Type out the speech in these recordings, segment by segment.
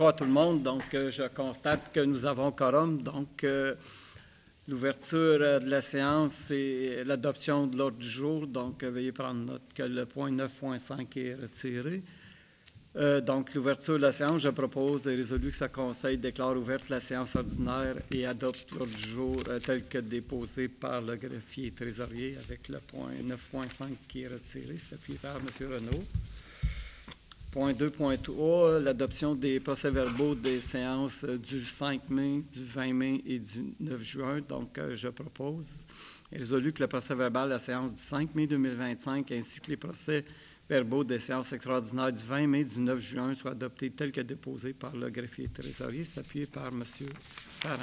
Bonsoir tout le monde. Donc, je constate que nous avons quorum. Donc, l'ouverture de la séance et l'adoption de l'ordre du jour. Donc, veuillez prendre note que le point 9.5 est retiré. Donc, l'ouverture de la séance, je propose et résolu que ce Conseil déclare ouverte la séance ordinaire et adopte l'ordre du jour tel que déposé par le greffier trésorier avec le point 9.5 qui est retiré. C'est appuyé par M. Renaud. Point 2.3, l'adoption des procès-verbaux des séances du 5 mai, du 20 mai et du 9 juin. Donc, je propose et résolu que le procès-verbal de la séance du 5 mai 2025 ainsi que les procès-verbaux des séances extraordinaires du 20 mai et du 9 juin soient adoptés tels que déposés par le greffier trésorier, s'appuyé par M. Farrand.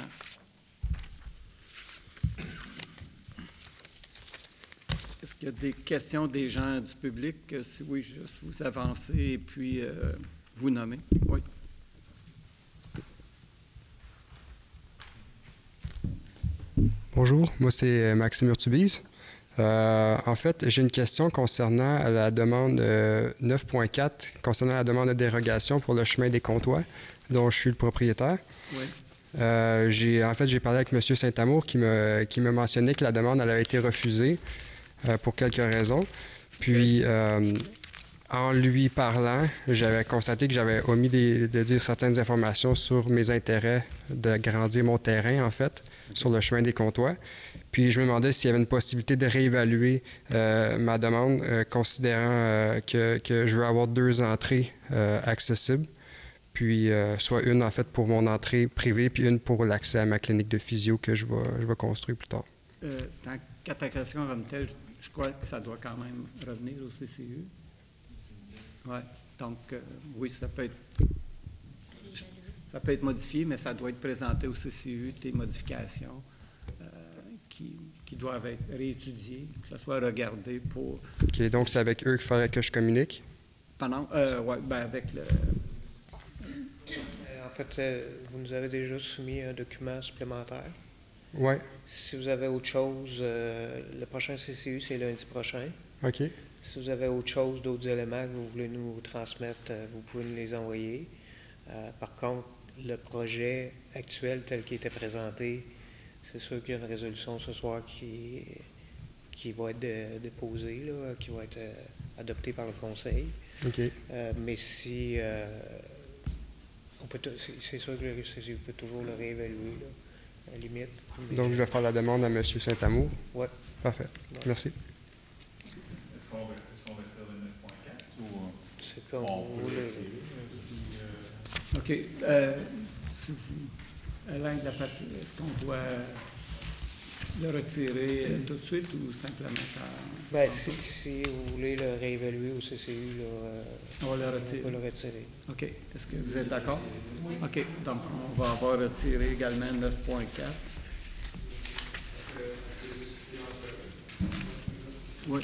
Est-ce qu'il y a des questions des gens du public? Si oui, juste vous avancez et puis vous nommer. Oui. Bonjour, moi c'est Maxime Urtubise. En fait, j'ai une question concernant la demande 9.4, concernant la demande de dérogation pour le chemin des Comtois, dont je suis le propriétaire. Oui. J'ai parlé avec M. Saint-Amour qui me mentionnait que la demande elle avait été refusée. Pour quelques raisons. Puis, en lui parlant, j'avais constaté que j'avais omis de dire certaines informations sur mes intérêts d'agrandir mon terrain, en fait, sur le chemin des Comtois. Puis, je me demandais s'il y avait une possibilité de réévaluer ma demande, considérant que je veux avoir 2 entrées accessibles. Puis, soit une, en fait, pour mon entrée privée, puis une pour l'accès à ma clinique de physio que je vais construire plus tard. Dans ta question comme telle, je crois que ça doit quand même revenir au CCU. Oui. Donc, oui, ça peut être modifié, mais ça doit être présenté au CCU, tes modifications qui doivent être réétudiées, que ça soit regardé pour... OK, donc c'est avec eux qu'il faudrait que je communique? Oui, bien avec le... En fait, vous nous avez déjà soumis un document supplémentaire. Oui. Si vous avez autre chose, le prochain CCU, c'est lundi prochain. OK. Si vous avez autre chose, d'autres éléments que vous voulez nous transmettre, vous pouvez nous les envoyer. Par contre, le projet actuel tel qu'il était présenté, c'est sûr qu'il y a une résolution ce soir qui va être déposée, là, qui va être adoptée par le Conseil. OK. Mais si... c'est sûr que le CCU peut toujours le réévaluer, là. À la limite. Donc, je vais faire la demande à M. Saint-Amour? Oui. Parfait. Ouais. Merci. Est-ce qu'on va faire le 9.4 ou c'est comme on vous peut le voulez. retirer? OK. Si vous, Alain, est-ce qu'on doit le retirer tout de suite ou simplement quand... Bien, si vous voulez le réévaluer au CCU, là, on va le retirer. On peut le retirer. OK. Est-ce que vous êtes d'accord? OK. Donc, on va avoir retiré également 9.4. Oui.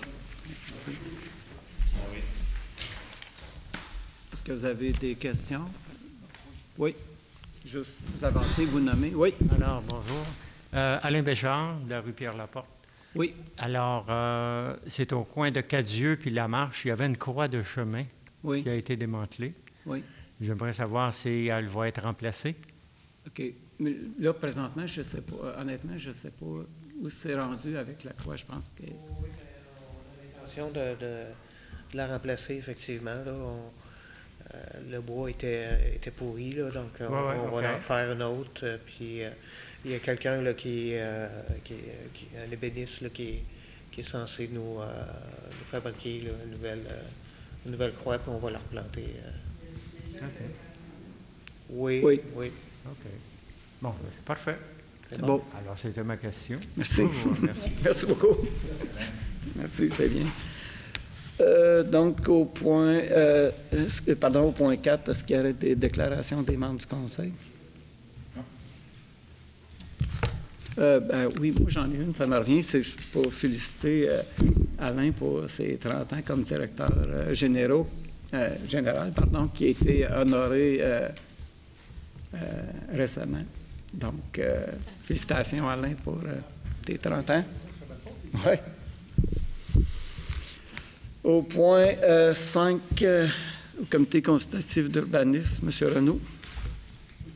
Est-ce que vous avez des questions? Oui. Juste vous avancez, vous nommez. Oui. Alors, bonjour. Alain Béchard, de la rue Pierre-Laporte. Oui. Alors, c'est au coin de Cadieux puis La Marche. Il y avait une croix de chemin qui a été démantelée. Oui. J'aimerais savoir si elle va être remplacée. OK. Mais là, présentement, je ne sais pas. Honnêtement, je ne sais pas où c'est rendu avec la croix. Je pense que... Oui, on a l'intention de la remplacer, effectivement. Là. Le bois était pourri, là, donc on va en faire une autre. Puis il y a quelqu'un là, un ébéniste là, qui est censé nous fabriquer là, une nouvelle croix, puis on va la replanter. OK. Oui. OK. Bon, parfait. C'est bon. Alors, c'était ma question. Merci. Merci. Merci beaucoup. Merci, c'est bien. Donc, au point 4, est-ce qu'il y aurait des déclarations des membres du Conseil? Oui, moi j'en ai une, ça me revient. C'est pour féliciter Alain pour ses 30 ans comme directeur général, qui a été honoré récemment. Donc, félicitations Alain pour tes 30 ans. Oui. Au point 5, au comité consultatif d'urbanisme, M. Renaud.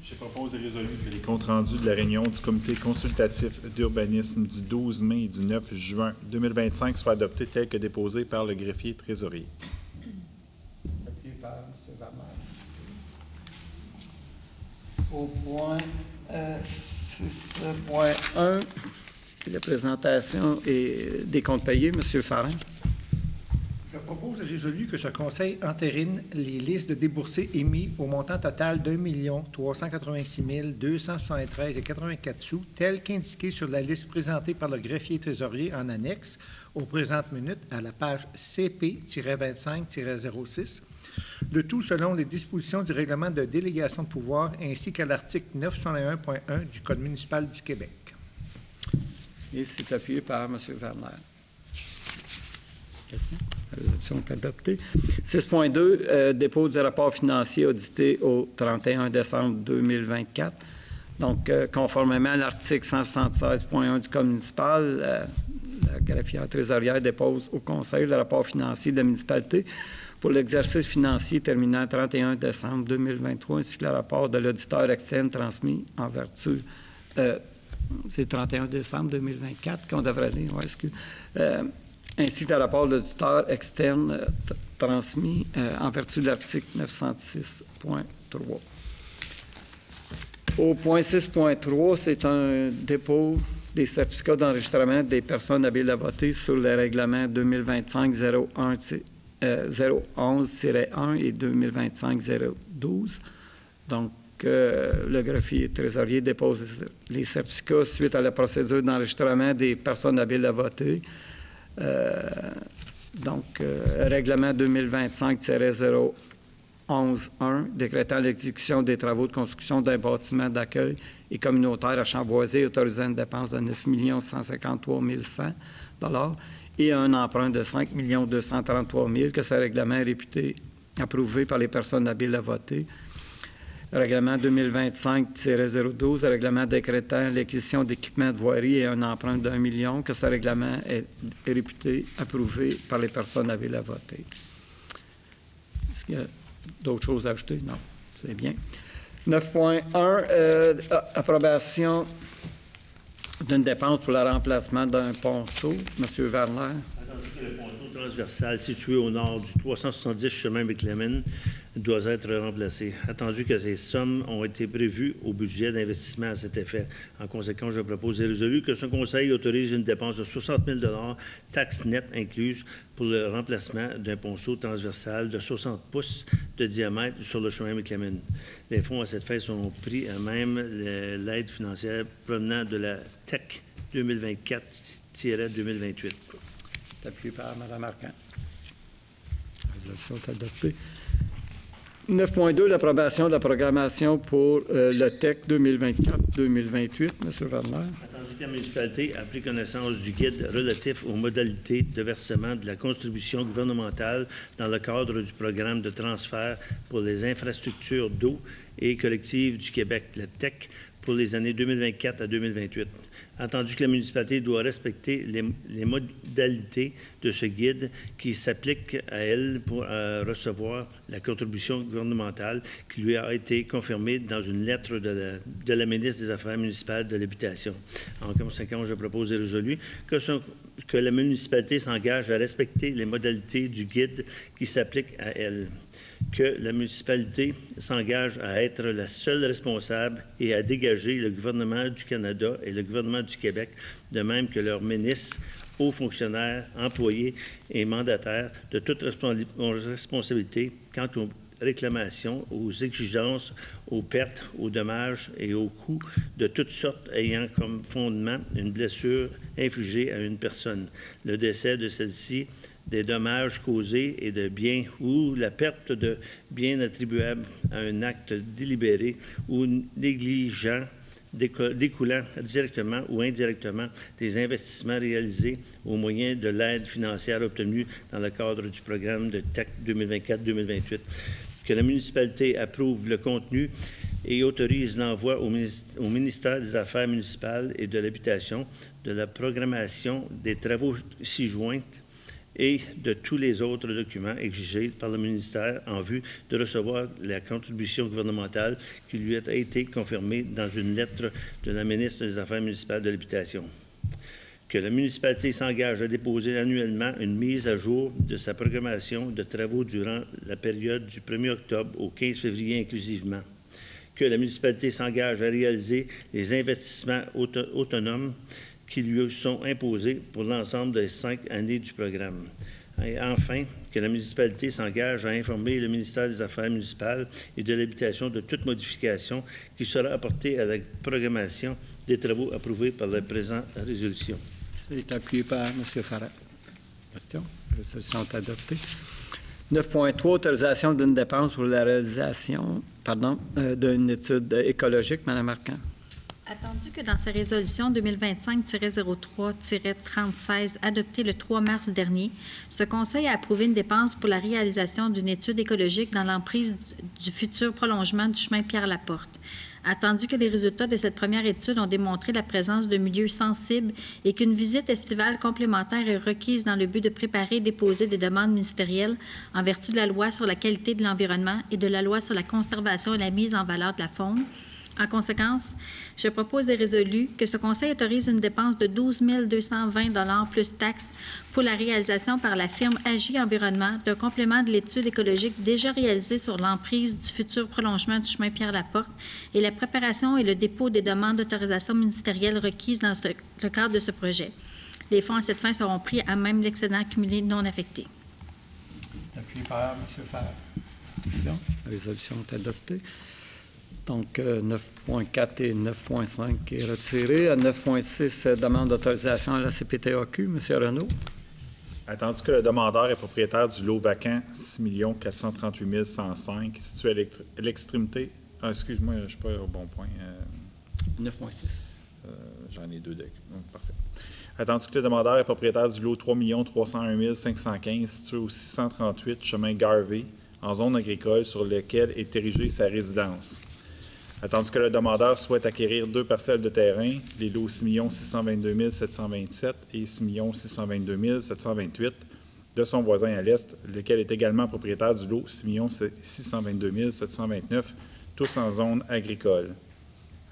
Je propose et résolu que les comptes rendus de la réunion du comité consultatif d'urbanisme du 12 mai et du 9 juin 2025 soient adoptés tels que déposés par le greffier trésorier. C'est appuyé par M. Vermeer. Au point 6.1, la présentation des comptes payés, M. Farin. Je propose et résolu que ce Conseil entérine les listes de déboursés émis au montant total d'1 386 273,84 sous, tels qu'indiqués sur la liste présentée par le greffier trésorier en annexe aux présentes minutes à la page CP-25-06, le tout selon les dispositions du règlement de délégation de pouvoir ainsi qu'à l'article 961.1 du Code municipal du Québec. Et c'est appuyé par M. Vermeer. Question? La résolution est adoptée. 6.2, dépôt du rapport financier audité au 31 décembre 2024. Donc, conformément à l'article 176.1 du Code municipal, la greffière trésorière dépose au Conseil le rapport financier de la municipalité pour l'exercice financier terminant le 31 décembre 2023, ainsi que le rapport de l'auditeur externe transmis en vertu... c'est le 31 décembre 2024 qu'on devrait lire, ouais, excuse. Ainsi que le rapport de l'auditeur externe transmis en vertu de l'article 906.3. Au point 6.3, c'est un dépôt des certificats d'enregistrement des personnes habiles à voter sur le règlement 2025-011-1 et 2025-012. Donc, le greffier trésorier dépose les certificats suite à la procédure d'enregistrement des personnes habiles à voter. Règlement 2025-011-1, décrétant l'exécution des travaux de construction d'un bâtiment d'accueil et communautaire à Chamboisé, autorisant une dépense de 9 153 100 $ et un emprunt de 5 233 000 que ce règlement est réputé approuvé par les personnes habiles à voter. Règlement 2025-012, règlement décrétant l'acquisition d'équipements de voirie et un emprunt d'1 million, que ce règlement est réputé approuvé par les personnes habiles à voter. Est-ce qu'il y a d'autres choses à ajouter? Non, c'est bien. 9.1, approbation d'une dépense pour le remplacement d'un ponceau. M. Vermeer. Attendu que le ponceau transversal situé au nord du 370 chemin McLemmon doit être remplacé. Attendu que ces sommes ont été prévues au budget d'investissement à cet effet. En conséquence, je propose et résolu que ce Conseil autorise une dépense de 60 000 $, taxes nettes incluses, pour le remplacement d'un ponceau transversal de 60 pouces de diamètre sur le chemin McLemmon. Les fonds à cette fin sont pris à même l'aide financière provenant de la TEC 2024-2028. C'est appuyé par Mme Arcan. La résolution est adoptée. 9.2, l'approbation de la programmation pour le TEC 2024-2028. M. Vermeer. Attendu que la municipalité a pris connaissance du guide relatif aux modalités de versement de la contribution gouvernementale dans le cadre du programme de transfert pour les infrastructures d'eau et collectives du Québec, le TEC, pour les années 2024 à 2028. Entendu que la municipalité doit respecter les modalités de ce guide qui s'applique à elle pour recevoir la contribution gouvernementale qui lui a été confirmée dans une lettre de la ministre des Affaires municipales de l'Habitation. En conséquence, je propose et résolu que la municipalité s'engage à respecter les modalités du guide qui s'applique à elle, que la municipalité s'engage à être la seule responsable et à dégager le gouvernement du Canada et le gouvernement du Québec, de même que leurs ministres, hauts fonctionnaires, employés et mandataires, de toute responsabilité quant aux réclamations, aux exigences, aux pertes, aux dommages et aux coûts de toutes sortes ayant comme fondement une blessure infligée à une personne, le décès de celle-ci, des dommages causés et de biens ou la perte de biens attribuables à un acte délibéré ou négligent découlant directement ou indirectement des investissements réalisés au moyen de l'aide financière obtenue dans le cadre du programme de TEC 2024-2028. Que la municipalité approuve le contenu et autorise l'envoi au ministère des Affaires municipales et de l'Habitation de la programmation des travaux ci-joints et de tous les autres documents exigés par le ministère en vue de recevoir la contribution gouvernementale qui lui a été confirmée dans une lettre de la ministre des Affaires municipales de l'Habitation. Que la municipalité s'engage à déposer annuellement une mise à jour de sa programmation de travaux durant la période du 1er octobre au 15 février inclusivement. Que la municipalité s'engage à réaliser les investissements autonomes qui lui sont imposés pour l'ensemble des 5 années du programme. Et enfin, que la municipalité s'engage à informer le ministère des Affaires municipales et de l'Habitation de toute modification qui sera apportée à la programmation des travaux approuvés par la présente résolution. C'est appuyé par M. Farrell. Question? La résolution est adoptée. 9.3, autorisation d'une dépense pour la réalisation d'une étude écologique. Mme Marquand. Attendu que dans sa résolution 2025-03-3016 adoptée le 3 mars dernier, ce Conseil a approuvé une dépense pour la réalisation d'une étude écologique dans l'emprise du futur prolongement du chemin Pierre-Laporte. Attendu que les résultats de cette première étude ont démontré la présence de milieux sensibles et qu'une visite estivale complémentaire est requise dans le but de préparer et déposer des demandes ministérielles en vertu de la loi sur la qualité de l'environnement et de la loi sur la conservation et la mise en valeur de la faune. En conséquence, je propose et résolu que ce Conseil autorise une dépense de 12 220 plus taxes pour la réalisation par la firme Agi Environnement d'un complément de l'étude écologique déjà réalisée sur l'emprise du futur prolongement du chemin Pierre-Laporte et la préparation et le dépôt des demandes d'autorisation ministérielle requises dans le cadre de ce projet. Les fonds à cette fin seront pris à même l'excédent accumulé non affecté. C'est appuyé par M. Farrell. La résolution est adoptée. Donc, 9.4 et 9.5 est retiré. À 9.6, demande d'autorisation à la CPTAQ. M. Renaud. Attendu que le demandeur est propriétaire du lot vacant 6 438 105 situé à l'extrémité. Ah, excuse-moi, je ne suis pas au bon point. 9.6. J'en ai deux. Donc, parfait. Attendu que le demandeur est propriétaire du lot 3 301 515 situé au 638 chemin Garvey en zone agricole sur lequel est érigée sa résidence. Attendu que le demandeur souhaite acquérir 2 parcelles de terrain, les lots 6 622 727 et 6 622 728, de son voisin à l'est, lequel est également propriétaire du lot 6 622 729, tous en zone agricole.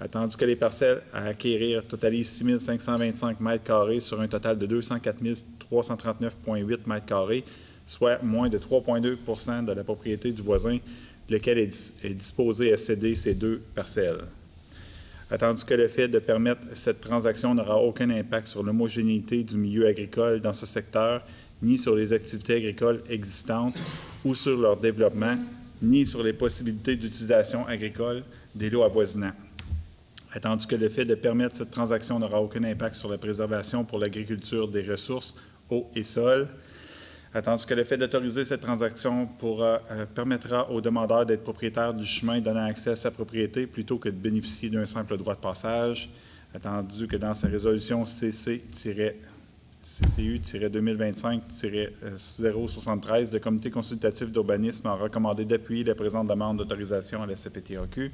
Attendu que les parcelles à acquérir totalisent 6 525 m² sur un total de 204 339,8 m², soit moins de 3,2 % de la propriété du voisin, lequel est disposé à céder ces 2 parcelles. Attendu que le fait de permettre cette transaction n'aura aucun impact sur l'homogénéité du milieu agricole dans ce secteur, ni sur les activités agricoles existantes ou sur leur développement, ni sur les possibilités d'utilisation agricole des lots avoisinants. Attendu que le fait de permettre cette transaction n'aura aucun impact sur la préservation pour l'agriculture des ressources, eau et sol. Attendu que le fait d'autoriser cette transaction permettra au demandeur d'être propriétaire du chemin donnant accès à sa propriété plutôt que de bénéficier d'un simple droit de passage. Attendu que dans sa résolution CCU-2025-073, le Comité consultatif d'urbanisme a recommandé d'appuyer la présente demande d'autorisation à la CPTAQ.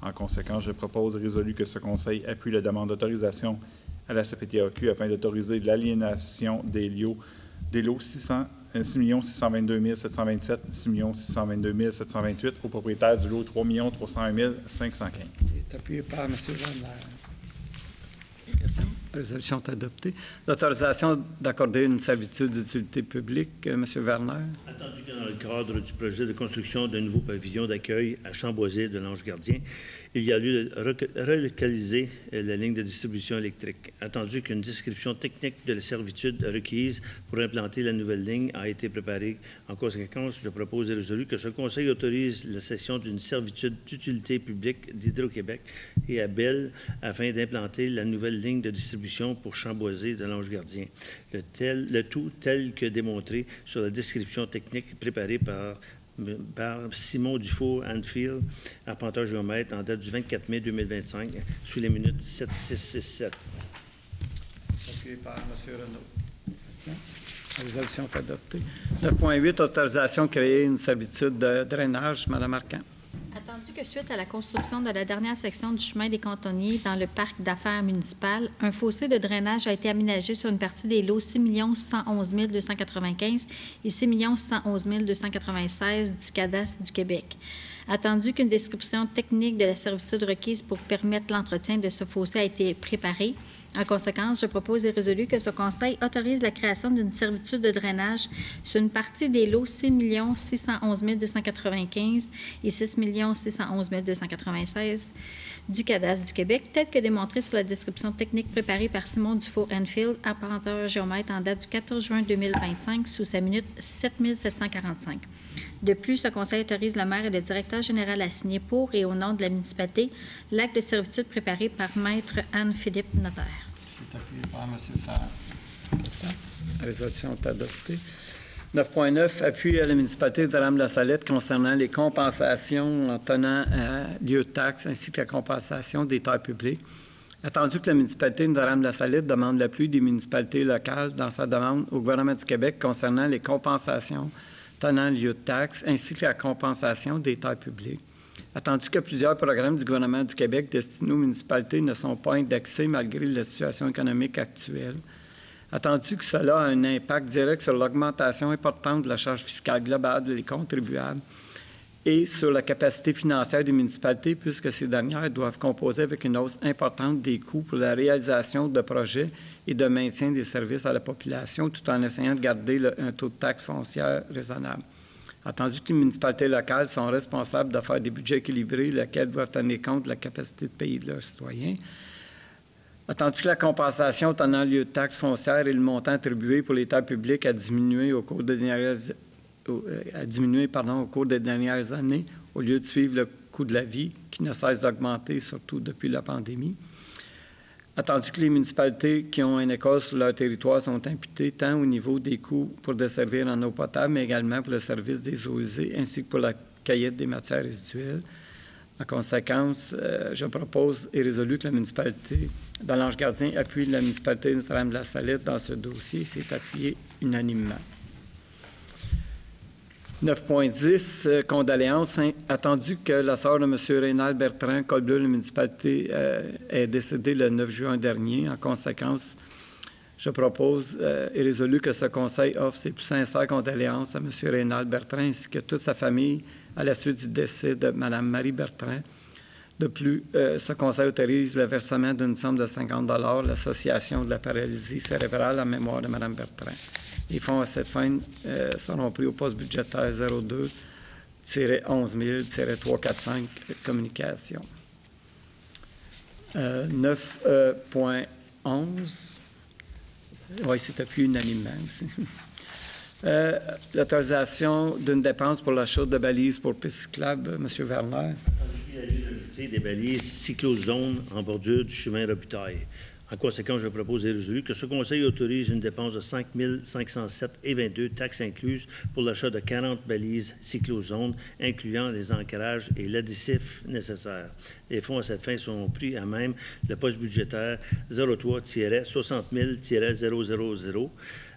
En conséquence, je propose et résolu que ce Conseil appuie la demande d'autorisation à la CPTAQ afin d'autoriser l'aliénation des lots 6 622 727, 6 622 728 au propriétaire du lot 3 301 515. C'est appuyé par M. Vanner. Question? La résolution est adoptée. L'autorisation d'accorder une servitude d'utilité publique, M. Werner. Attendu que dans le cadre du projet de construction d'un nouveau pavillon d'accueil à Chamboisé de l'Ange-Gardien, il y a lieu de relocaliser la ligne de distribution électrique. Attendu qu'une description technique de la servitude requise pour implanter la nouvelle ligne a été préparée. En conséquence, je propose et résolu que ce Conseil autorise la cession d'une servitude d'utilité publique d'Hydro-Québec et à Bell afin d'implanter la nouvelle ligne de distribution pour Chamboisé de l'Ange-Gardien. Le tout tel que démontré sur la description technique préparée par Simon Dufour-Anfield, arpenteur géomètre, en date du 24 mai 2025, sous les minutes 7667. Appuyé par M. Renaud. La résolution est adoptée. 9.8, autorisation de créer une servitude de drainage. Mme Marquand. Attendu que suite à la construction de la dernière section du chemin des Cantonniers dans le parc d'affaires municipal, un fossé de drainage a été aménagé sur une partie des lots 6 111 295 et 6 111 296 du cadastre du Québec. Attendu qu'une description technique de la servitude requise pour permettre l'entretien de ce fossé a été préparée, en conséquence, je propose et résolu que ce Conseil autorise la création d'une servitude de drainage sur une partie des lots 6 611 295 et 6 611 296 du cadastre du Québec, tel que démontré sur la description technique préparée par Simon Dufault-Enfield, apparenteur géomètre en date du 14 juin 2025, sous sa minute 7745. De plus, ce Conseil autorise le maire et le directeur général à signer pour et au nom de la municipalité l'acte de servitude préparé par Maître Anne-Philippe Notaire. C'est appuyé par M. Farrar. La résolution est adoptée. 9.9, appui à la municipalité de Rame-la-Salette concernant les compensations en tenant lieu de taxes ainsi que la compensation des terres publiques. Attendu que la municipalité de Rame-la-Salette demande l'appui des municipalités locales dans sa demande au gouvernement du Québec concernant les compensations tenant lieu de taxes ainsi que la compensation des terres publiques. Attendu que plusieurs programmes du gouvernement du Québec destinés aux municipalités ne sont pas indexés malgré la situation économique actuelle. Attendu que cela a un impact direct sur l'augmentation importante de la charge fiscale globale des contribuables et sur la capacité financière des municipalités, puisque ces dernières doivent composer avec une hausse importante des coûts pour la réalisation de projets et de maintien des services à la population, tout en essayant de garder un taux de taxe foncière raisonnable. Attendu que les municipalités locales sont responsables de faire des budgets équilibrés, lesquels doivent tenir compte de la capacité de payer de leurs citoyens. Attendu que la compensation tenant lieu de taxes foncières et le montant attribué pour les terres publiques a diminué au cours des dernières années, au lieu de suivre le coût de la vie qui ne cesse d'augmenter, surtout depuis la pandémie. Attendu que les municipalités qui ont un école sur leur territoire sont imputées tant au niveau des coûts pour desservir en eau potable, mais également pour le service des eaux usées ainsi que pour la cueillette des matières résiduelles. En conséquence, je propose et résolu que la municipalité d'Allange Gardien appuie la municipalité de Notre-Dame-de-la-Salette dans ce dossier. C'est appuyé unanimement. 9.10, condoléances. Attendu que la sœur de M. Rénal Bertrand, col bleu de la municipalité, est décédée le 9 juin dernier. En conséquence, je propose et résolu que ce Conseil offre ses plus sincères condoléances à M. Rénal Bertrand ainsi que toute sa famille à la suite du décès de Mme Marie Bertrand. De plus, ce Conseil autorise le versement d'une somme de 50 $ à l'Association de la paralysie cérébrale en mémoire de Mme Bertrand. Les fonds à cette fin seront pris au poste budgétaire 02-11 000-345 communication. 9.11. Oui, c'est appuyé unanimement aussi. L'autorisation d'une dépense pour l'achat de balises pour pistes cyclables, M. Werner. Il y a eu ajouter des balises cyclozones en bordure du chemin Robitaille. En conséquence, je propose et résolu que ce Conseil autorise une dépense de 5 507,22 taxes incluses pour l'achat de 40 balises cyclozones, incluant les ancrages et l'additif nécessaire. Les fonds à cette fin sont pris à même le poste budgétaire 03-60 000-000,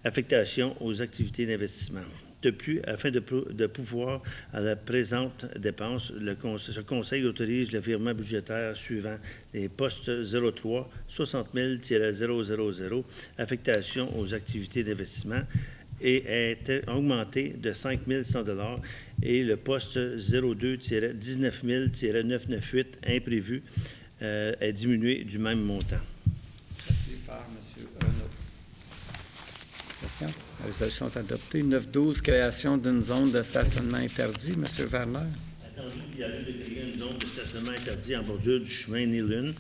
affectation aux activités d'investissement. De plus, afin de pouvoir à la présente dépense, ce Conseil autorise le virement budgétaire suivant les postes 03 60 000-000, affectation aux activités d'investissement, et est augmenté de 5 100 $ et le poste 02-19 000-998 imprévu est diminué du même montant. Appuyé par M. Renaud. Question? La résolution est adoptée. 9.12, création d'une zone de stationnement interdit. M. Werner. Attendu qu'il y a lieu de créer une zone de stationnement interdit en bordure du chemin Nilune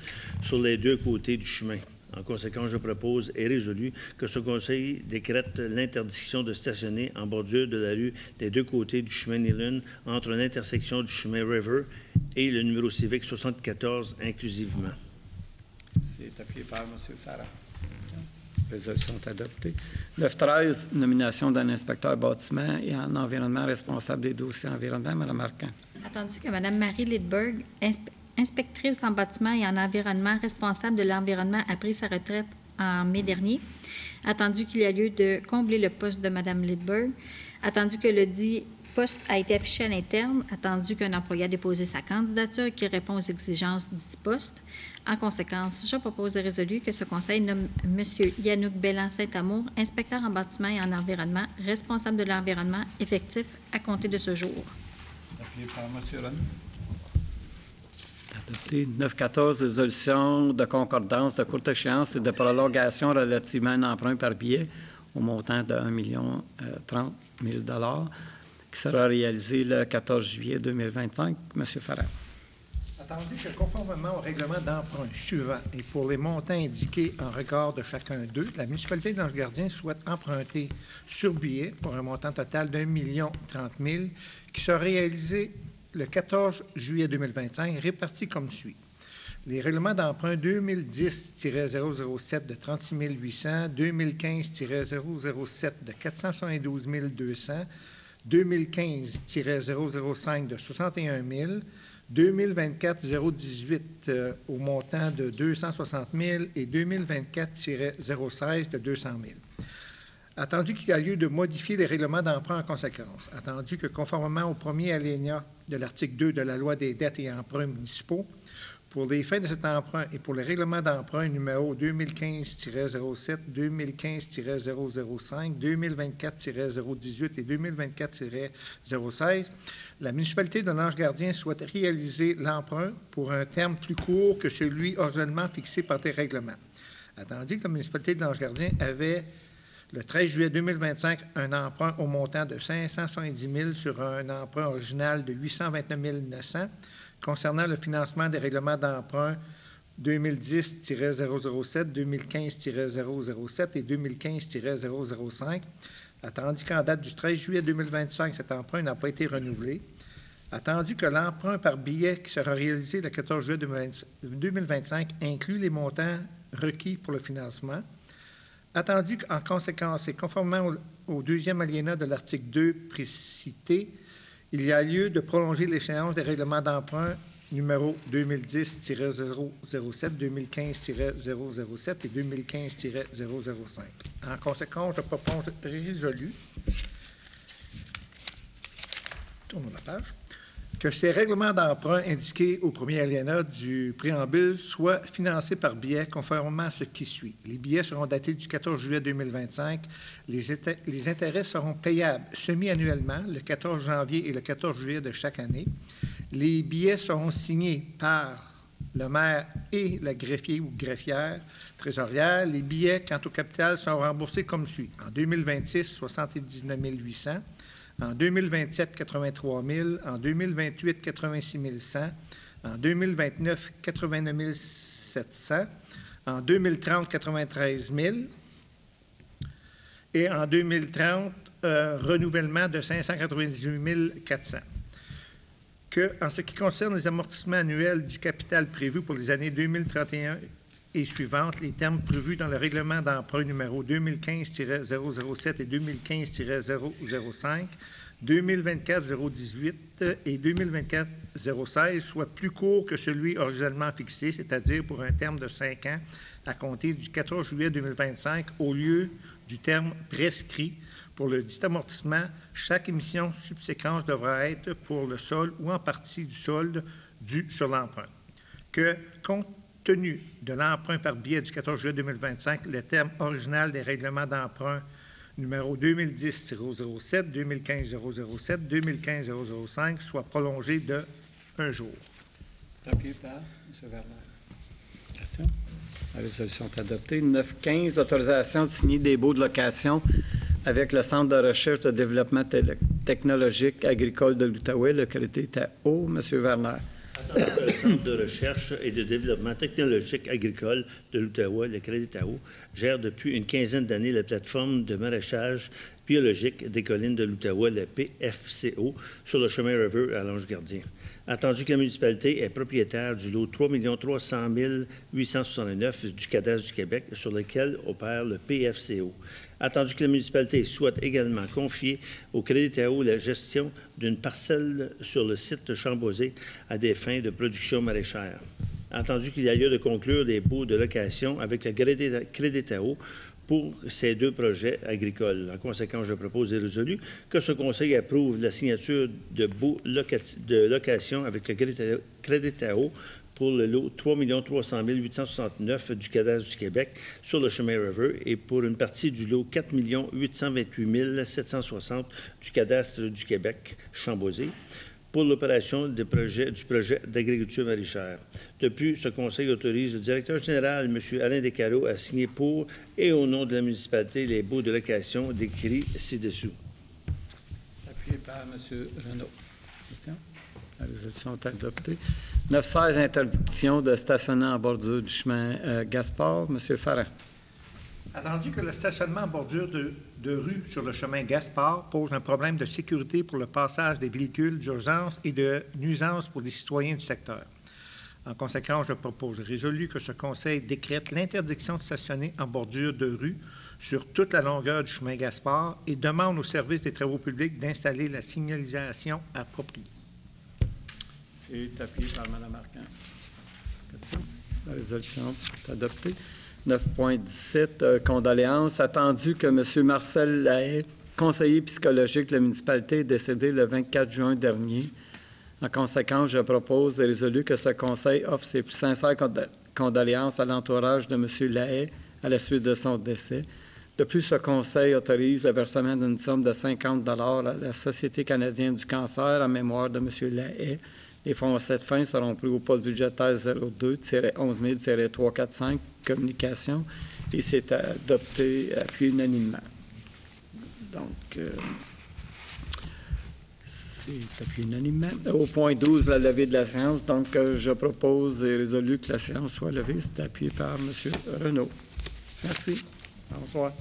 sur les deux côtés du chemin. En conséquence, je propose et résolu que ce Conseil décrète l'interdiction de stationner en bordure de la rue des deux côtés du chemin Nilune entre l'intersection du chemin River et le numéro civique 74 inclusivement. C'est appuyé par M. Farrar. Résolution est adoptée. 9.13, nomination d'un inspecteur bâtiment et en environnement responsable des dossiers environnement. Mme Marquand. Attendu que Mme Marie Lidberg, inspectrice en bâtiment et en environnement responsable de l'environnement, a pris sa retraite en mai dernier. Attendu qu'il y a lieu de combler le poste de Mme Lidberg. Attendu que le dit poste a été affiché à l'interne, attendu qu'un employé a déposé sa candidature et qu'il répond aux exigences du dit poste. En conséquence, je propose et résolu que ce conseil nomme M. Yannouk Belland-Saint-Amour, inspecteur en bâtiment et en environnement, responsable de l'environnement, effectif à compter de ce jour. Appuyé par M. Renaud. Adopté. 9-14, résolution de concordance de courte échéance et de prolongation relativement à un emprunt par billet au montant de 1 030 000 $ qui sera réalisé le 14 juillet 2025. M. Farrell. Attendu que conformément au règlement d'emprunt suivant et pour les montants indiqués en regard de chacun d'eux, la municipalité d'Ange-Gardien souhaite emprunter sur billet pour un montant total d'1 030 000 qui sera réalisé le 14 juillet 2025, répartis comme suit. Les règlements d'emprunt 2010-007 de 36 800, 2015-007 de 472 200, 2015-005 de 61 000, 2024-018 au montant de 260 000 et 2024-016 de 200 000. Attendu qu'il y a lieu de modifier les règlements d'emprunt en conséquence, attendu que conformément au premier alinéa de l'article 2 de la Loi des dettes et emprunts municipaux, pour les fins de cet emprunt et pour les règlements d'emprunt numéro 2015-07, 2015-005, 2024-018 et 2024-016, la municipalité de l'Ange-Gardien souhaite réaliser l'emprunt pour un terme plus court que celui originellement fixé par des règlements. Attendu que la municipalité de l'Ange-Gardien avait le 13 juillet 2025, un emprunt au montant de 570 000 sur un emprunt original de 829 900 concernant le financement des règlements d'emprunt 2010-007, 2015-007 et 2015-005, attendu qu'en date du 13 juillet 2025, cet emprunt n'a pas été renouvelé, attendu que l'emprunt par billet qui sera réalisé le 14 juillet 2025 inclut les montants requis pour le financement, attendu qu'en conséquence et conformément au deuxième alinéa de l'article 2 précité, il y a lieu de prolonger l'échéance des règlements d'emprunt numéro 2010-007, 2015-007 et 2015-005. En conséquence, je propose résolu, tournons la page, que ces règlements d'emprunt indiqués au premier alinéa du préambule soient financés par billets conformément à ce qui suit. Les billets seront datés du 14 juillet 2025. Les intérêts seront payables semi-annuellement, le 14 janvier et le 14 juillet de chaque année. Les billets seront signés par le maire et la greffier ou greffière trésorière. Les billets, quant au capital, sont remboursés comme suit. En 2026, 79 800. En 2027, 83 000. En 2028, 86 100. En 2029, 89 700. En 2030, 93 000. Et en 2030, renouvellement de 598 400. Que, en ce qui concerne les amortissements annuels du capital prévu pour les années 2031 et suivantes, les termes prévus dans le règlement d'emprunt numéro 2015-007 et 2015-005, 2024-018 et 2024-016 soient plus courts que celui originellement fixé, c'est-à-dire pour un terme de 5 ans à compter du 14 juillet 2025 au lieu du terme prescrit. Pour le dit amortissement, chaque émission subséquente devra être pour le solde ou en partie du solde dû sur l'emprunt. Que, compte tenu de l'emprunt par billet du 14 juillet 2025, le terme original des règlements d'emprunt numéro 2010-007, 2015-007, 2015-005 soit prolongé de 1 jour. Appuyé par M. Werner. Question? La résolution est adoptée. 9-15, autorisation de signer des baux de location avec le Centre de recherche de développement technologique agricole de l'Outaouais. Le crédit est à eau. M. Werner. Le Centre de recherche et de développement technologique agricole de l'Outaouais, le crédit à eau, gère depuis une quinzaine d'années la plateforme de maraîchage biologique des collines de l'Outaouais, le PFCO, sur le chemin River à l'Ange-Gardien. Attendu que la municipalité est propriétaire du lot 3 300 869 du cadastre du Québec, sur lequel opère le PFCO. Attendu que la municipalité souhaite également confier au Crédit à eau la gestion d'une parcelle sur le site de Chamboisé à des fins de production maraîchère. Attendu qu'il y a lieu de conclure des baux de location avec le Crédit à eau pour ces 2 projets agricoles. En conséquence, je propose et résolu que ce Conseil approuve la signature de baux de location avec le Créditao pour le lot 3 300 869 du cadastre du Québec sur le chemin River et pour une partie du lot 4 828 760 du cadastre du Québec, Chamboisé, pour l'opération du projet d'agriculture maraîchère. De plus, ce Conseil autorise le directeur général, M. Alain Descarreaux, à signer pour et au nom de la municipalité les baux de location décrits ci-dessous. Appuyé par M. Renaud. Question? La résolution est adoptée. 9.16, interdiction de stationner en bordure du chemin Gaspard. M. Farrand. Attendu que le stationnement en bordure de rue sur le chemin Gaspard pose un problème de sécurité pour le passage des véhicules d'urgence et de nuisance pour les citoyens du secteur. En conséquence, je propose résolu que ce Conseil décrète l'interdiction de stationner en bordure de rue sur toute la longueur du chemin Gaspard et demande au service des travaux publics d'installer la signalisation appropriée. C'est appuyé par Mme Arcan. Question? La résolution est adoptée. 9.17, condoléances. Attendu que M. Marcel Lahaye, conseiller psychologique de la municipalité, est décédé le 24 juin dernier. En conséquence, je propose et résolu que ce Conseil offre ses plus sincères condoléances à l'entourage de M. Lahaye à la suite de son décès. De plus, ce Conseil autorise le versement d'une somme de 50 $ à la Société canadienne du cancer en mémoire de M. Lahaye. Les fonds à cette fin seront pris au poste budgétaire 02-11 000-345, communication, et c'est adopté, appuyé unanimement. Donc, c'est appuyé unanimement. Au point 12, la levée de la séance. Donc, je propose et résolu que la séance soit levée. C'est appuyé par M. Renaud. Merci. Bonsoir.